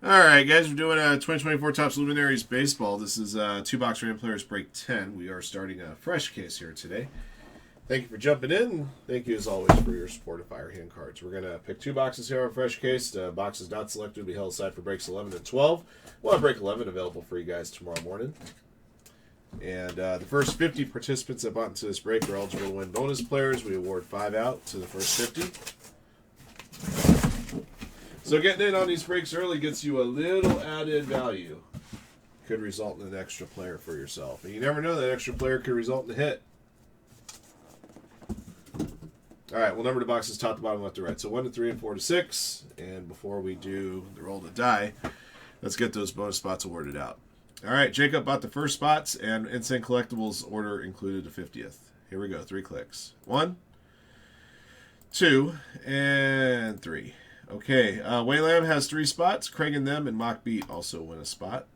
Alright, guys, we're doing a 2024 Topps Luminaries Baseball. This is two-box random players break 10. We are starting a fresh case here today. Thank you for jumping in. Thank you, as always, for your support of Firehand Cards. We're going to pick two boxes here on fresh case. The boxes not selected will be held aside for breaks 11 and 12. We'll have break 11 available for you guys tomorrow morning. And the first 50 participants that bought into this break are eligible to win bonus players. We award 5 out to the first 50. So getting in on these breaks early gets you a little added value. Could result in an extra player for yourself. And you never know, that extra player could result in a hit. Alright, we'll number the boxes top to bottom, left to right. So 1 to 3 and 4 to 6. And before we do the roll to die, let's get those bonus spots awarded out. Alright, Jacob bought the first spots, and Instant Collectibles order included the 50th. Here we go, 3 clicks. 1, 2, and 3. Okay, Waylam has 3 spots. Craig and them and Mock Beat also win a spot.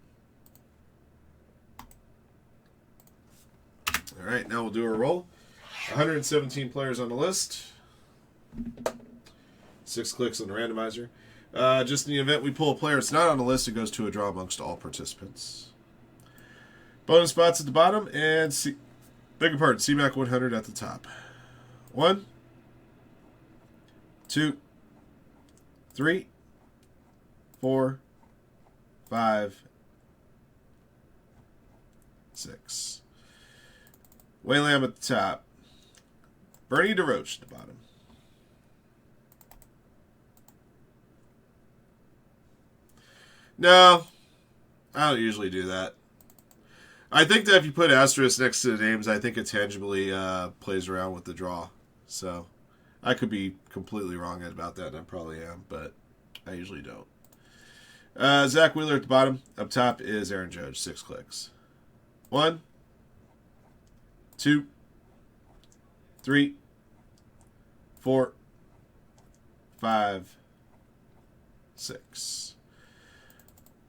Alright, now we'll do a roll. 117 players on the list. 6 clicks on the randomizer. Just in the event we pull a player that's not on the list, it goes to a draw amongst all participants. Bonus spots at the bottom, and beg your pardon, CMAC 100 at the top. 1, 2, 3, 4, 5, 6. Waylam at the top. Bernie DeRoche at the bottom. No, I don't usually do that. I think that if you put asterisk next to the names, I think it tangibly plays around with the draw. So I could be completely wrong about that, and I probably am, but I usually don't. Zach Wheeler at the bottom. Up top is Aaron Judge, 6 clicks. 1, 2, 3, 4, 5, 6.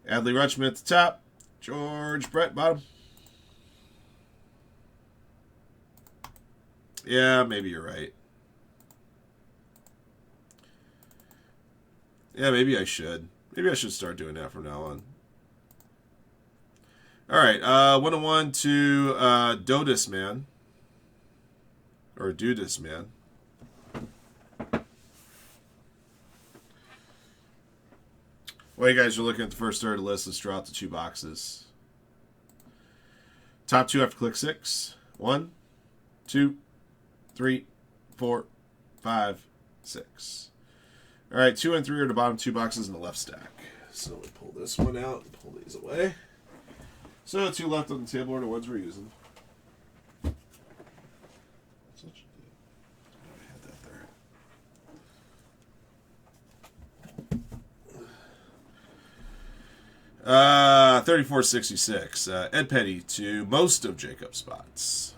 Adley Rutschman at the top. George Brett, bottom. Yeah, maybe you're right. Yeah, maybe I should. Maybe I should start doing that from now on. Alright, 101 to Dodis Man. Or Dudis Man. While you guys are looking at the first third of the list, let's draw out the 2 boxes. Top 2 have to click 6. 1, 2, 3, 4, 5, 6. Alright, 2 and 3 are the bottom 2 boxes in the left stack. So we pull this one out and pull these away. So the 2 left on the table are the ones we're using. Such I had that there. 3466. Ed Petty to most of Jacob's spots.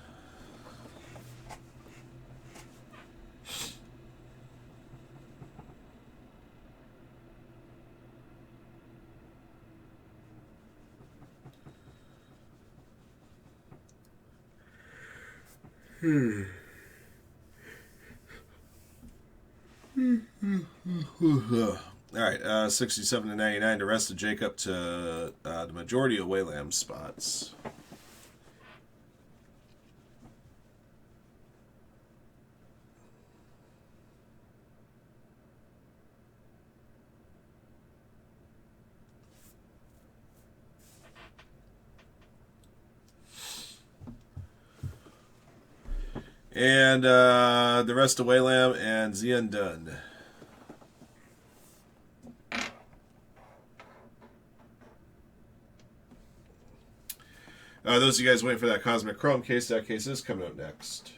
Alright, 67 to 99. The rest of Jacob to the majority of Waylam's spots. And the rest of Waylam and Zian Dunn. Those of you guys waiting for that Cosmic Chrome case, that case is coming up next.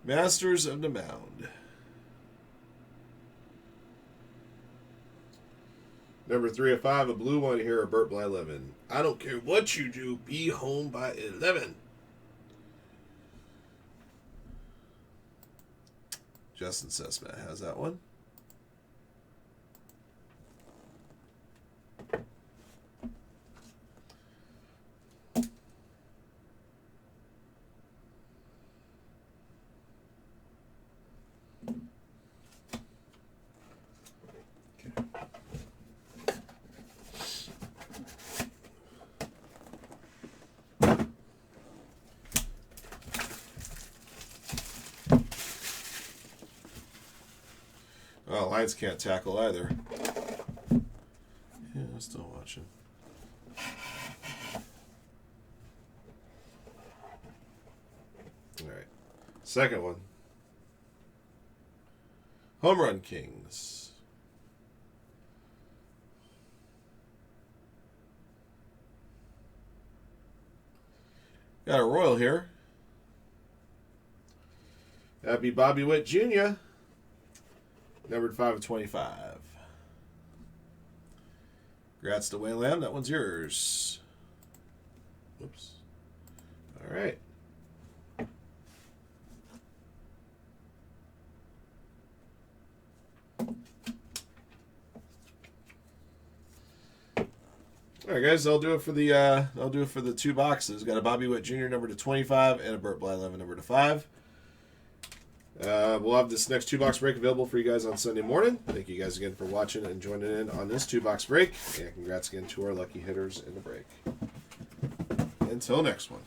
Masters of the Mound. Number 3 of 5, a blue one here, a Burt by 11. I don't care what you do, be home by 11. Justin Sesma has that one. Oh, Lions can't tackle either. Yeah, I'm still watching. All right. Second one. Home Run Kings. Got a Royal here. That'd be Bobby Witt Jr., numbered 5 of 25. Congrats to Wayne Lamb. That one's yours. Oops. All right. All right, guys. I'll do it for the 2 boxes. Got a Bobby Witt Jr. number to 25 and a Burt Bly 11 number to 5. We'll have this next 2-box break available for you guys on Sunday morning. Thank you guys again for watching and joining in on this 2-box break. And congrats again to our lucky hitters in the break. Until next one.